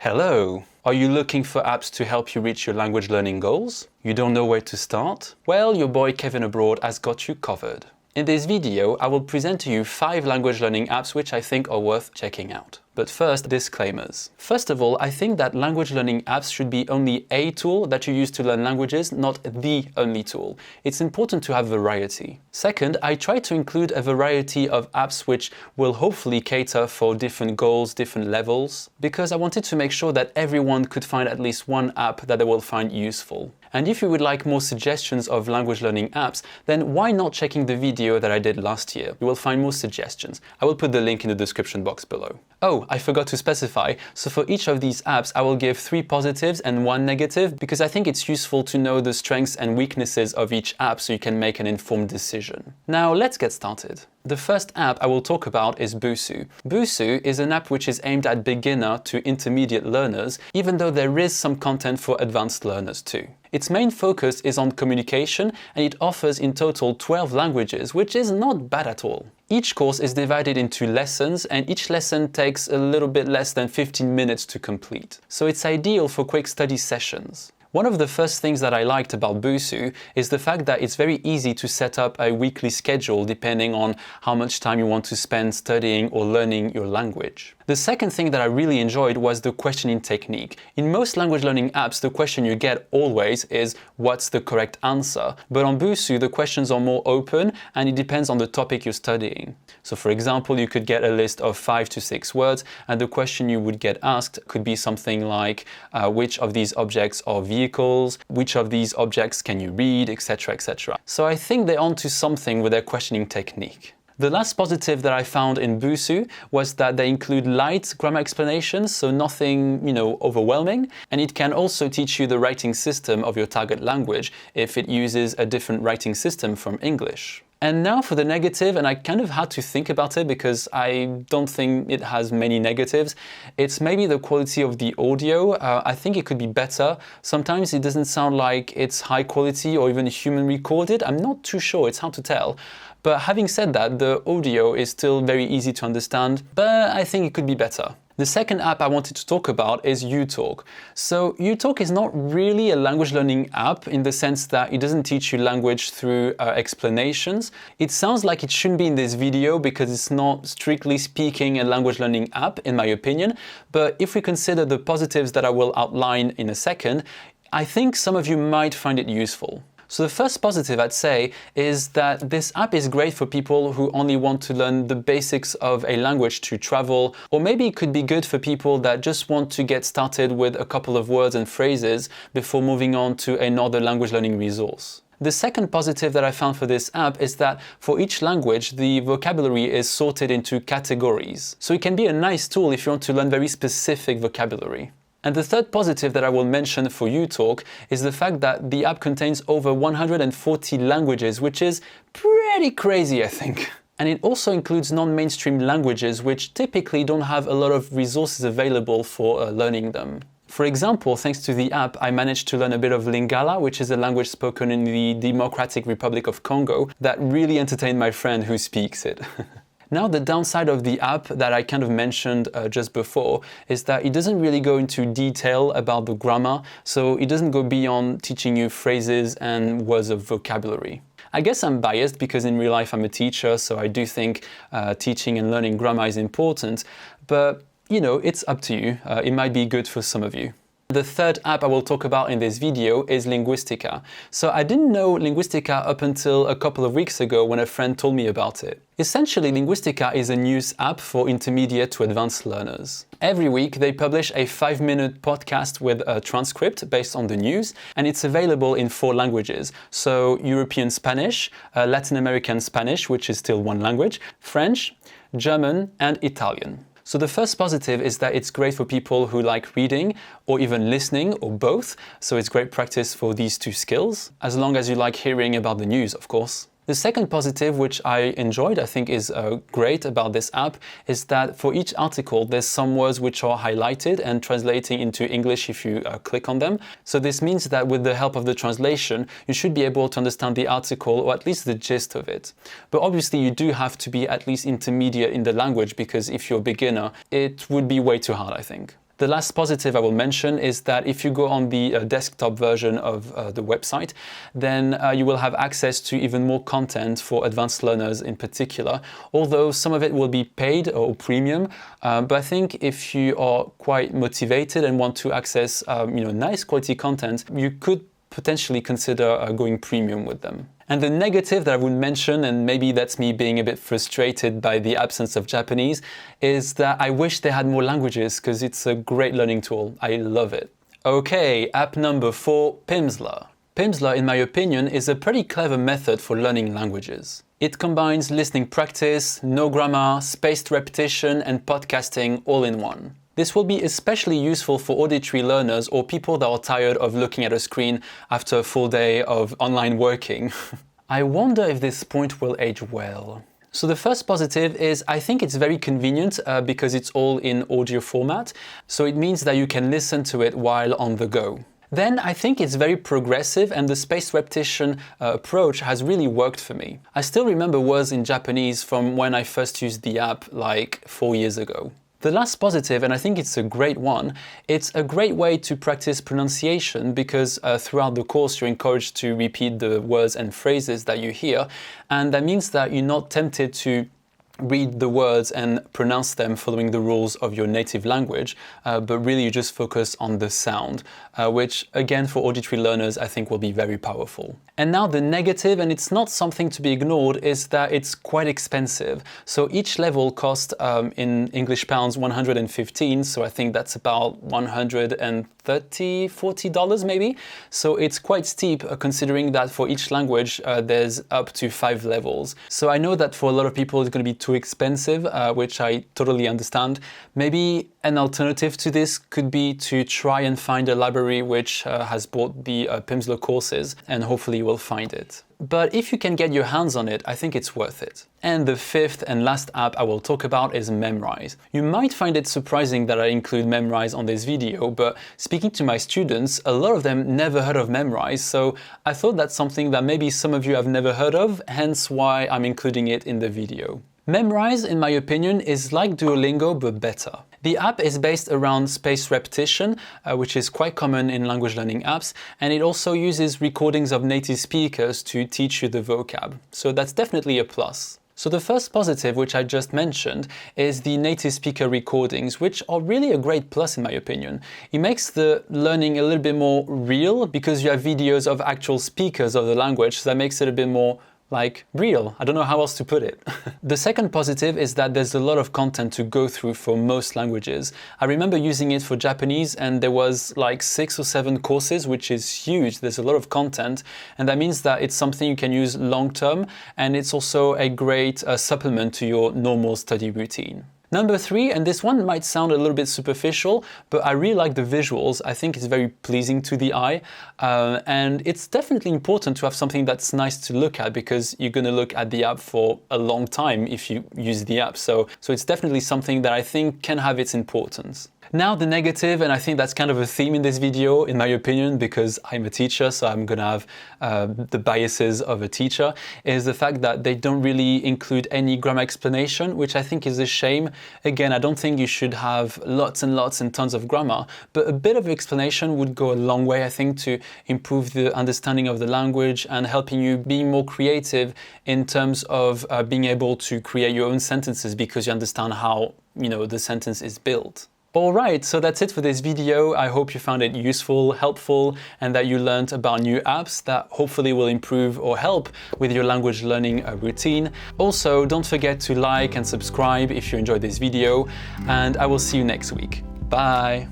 Hello! Are you looking for apps to help you reach your language learning goals? You don't know where to start? Well, your boy Kevin Abroad has got you covered. In this video, I will present to you 5 language learning apps which I think are worth checking out. But first, disclaimers. First of all, I think that language learning apps should be only a tool that you use to learn languages, not the only tool. It's important to have variety. Second, I try to include a variety of apps which will hopefully cater for different goals, different levels, because I wanted to make sure that everyone could find at least one app that they will find useful. And if you would like more suggestions of language learning apps, then why not checking the video that I did last year? You will find more suggestions. I will put the link in the description box below. Oh, I forgot to specify, so for each of these apps I will give 3 positives and 1 negative because I think it's useful to know the strengths and weaknesses of each app so you can make an informed decision. Now let's get started. The first app I will talk about is Busu. Busu is an app which is aimed at beginner to intermediate learners, even though there is some content for advanced learners too. Its main focus is on communication and it offers in total 12 languages, which is not bad at all. Each course is divided into lessons and each lesson takes a little bit less than 15 minutes to complete. So it's ideal for quick study sessions. One of the first things that I liked about Busu is the fact that it's very easy to set up a weekly schedule depending on how much time you want to spend studying or learning your language. The second thing that I really enjoyed was the questioning technique. In most language learning apps, the question you get always is what's the correct answer? But on Busu, the questions are more open and it depends on the topic you're studying. So for example, you could get a list of 5 to 6 words and the question you would get asked could be something like which of these objects are vehicles, which of these objects can you read, etc, etc. So I think they're onto something with their questioning technique. The last positive that I found in Busu was that they include light grammar explanations, so nothing, overwhelming, and it can also teach you the writing system of your target language if it uses a different writing system from English. And now for the negative, and I kind of had to think about it because I don't think it has many negatives. It's maybe the quality of the audio. I think it could be better. Sometimes it doesn't sound like it's high quality or even human recorded. I'm not too sure, it's hard to tell. But having said that, the audio is still very easy to understand, but I think it could be better. The second app I wanted to talk about is YouTalk. So YouTalk is not really a language learning app in the sense that it doesn't teach you language through explanations. It sounds like it shouldn't be in this video because it's not strictly speaking a language learning app in my opinion. But if we consider the positives that I will outline in a second, I think some of you might find it useful. So the first positive I'd say is that this app is great for people who only want to learn the basics of a language to travel, or maybe it could be good for people that just want to get started with a couple of words and phrases before moving on to another language learning resource. The second positive that I found for this app is that for each language, the vocabulary is sorted into categories. So it can be a nice tool if you want to learn very specific vocabulary. And the third positive that I will mention for YouTalk is the fact that the app contains over 140 languages, which is pretty crazy, I think. And it also includes non-mainstream languages, which typically don't have a lot of resources available for learning them. For example, thanks to the app, I managed to learn a bit of Lingala, which is a language spoken in the Democratic Republic of Congo, that really entertained my friend who speaks it. Now, the downside of the app that I kind of mentioned just before is that it doesn't really go into detail about the grammar, so it doesn't go beyond teaching you phrases and words of vocabulary. I guess I'm biased because in real life I'm a teacher, so I do think teaching and learning grammar is important, but it's up to you. It might be good for some of you. The third app I will talk about in this video is Linguistica. So I didn't know Linguistica up until a couple of weeks ago when a friend told me about it. Essentially, Linguistica is a news app for intermediate to advanced learners. Every week they publish a 5-minute podcast with a transcript based on the news, and it's available in 4 languages. So European Spanish, Latin American Spanish, which is still one language, French, German, and Italian. So the first positive is that it's great for people who like reading or even listening or both. So it's great practice for these 2 skills, as long as you like hearing about the news, of course. The second positive, which I enjoyed, I think is great about this app, is that for each article there's some words which are highlighted and translating into English if you click on them. So this means that with the help of the translation, you should be able to understand the article or at least the gist of it. But obviously you do have to be at least intermediate in the language, because if you're a beginner, it would be way too hard, I think. The last positive I will mention is that if you go on the desktop version of the website, then you will have access to even more content for advanced learners in particular, although some of it will be paid or premium. But I think if you are quite motivated and want to access nice quality content, you could potentially consider going premium with them. And the negative that I would mention, and maybe that's me being a bit frustrated by the absence of Japanese, is that I wish they had more languages because it's a great learning tool. I love it. Okay, app number 4, Pimsleur. Pimsleur, in my opinion, is a pretty clever method for learning languages. It combines listening practice, no grammar, spaced repetition, and podcasting all in one. This will be especially useful for auditory learners or people that are tired of looking at a screen after a full day of online working. I wonder if this point will age well. So the first positive is I think it's very convenient because it's all in audio format, so it means that you can listen to it while on the go. Then I think it's very progressive and the spaced repetition approach has really worked for me. I still remember words in Japanese from when I first used the app like 4 years ago. The last positive, and I think it's a great one, it's a great way to practice pronunciation because throughout the course you're encouraged to repeat the words and phrases that you hear, and that means that you're not tempted to read the words and pronounce them following the rules of your native language, but really you just focus on the sound, which again for auditory learners I think will be very powerful. And now the negative, and it's not something to be ignored, is that it's quite expensive. So each level costs in English pounds 115, so I think that's about $130, $40 maybe. So it's quite steep considering that for each language there's up to 5 levels. So I know that for a lot of people it's going to be too expensive, which I totally understand. Maybe an alternative to this could be to try and find a library which has bought the Pimsleur courses, and hopefully you will find it. But if you can get your hands on it, I think it's worth it. And the fifth and last app I will talk about is Memrise. You might find it surprising that I include Memrise on this video, but speaking to my students, a lot of them never heard of Memrise, so I thought that's something that maybe some of you have never heard of, hence why I'm including it in the video. Memrise, in my opinion, is like Duolingo but better. The app is based around spaced repetition, which is quite common in language learning apps, and it also uses recordings of native speakers to teach you the vocab. So that's definitely a plus. So the first positive, which I just mentioned, is the native speaker recordings, which are really a great plus in my opinion. It makes the learning a little bit more real because you have videos of actual speakers of the language, so that makes it a bit more like real. I don't know how else to put it. The second positive is that there's a lot of content to go through for most languages. I remember using it for Japanese and there was like 6 or 7 courses, which is huge. There's a lot of content, and that means that it's something you can use long term, and it's also a great supplement to your normal study routine. Number 3, and this one might sound a little bit superficial, but I really like the visuals. I think it's very pleasing to the eye, and it's definitely important to have something that's nice to look at because you're going to look at the app for a long time if you use the app. So it's definitely something that I think can have its importance. Now the negative, and I think that's kind of a theme in this video, in my opinion, because I'm a teacher, so I'm gonna have the biases of a teacher, is the fact that they don't really include any grammar explanation, which I think is a shame. Again, I don't think you should have lots and lots and tons of grammar, but a bit of explanation would go a long way, I think, to improve the understanding of the language and helping you be more creative in terms of being able to create your own sentences because you understand how, the sentence is built. Alright, so that's it for this video. I hope you found it useful, helpful, and that you learned about new apps that hopefully will improve or help with your language learning routine. Also, don't forget to like and subscribe if you enjoyed this video, and I will see you next week. Bye!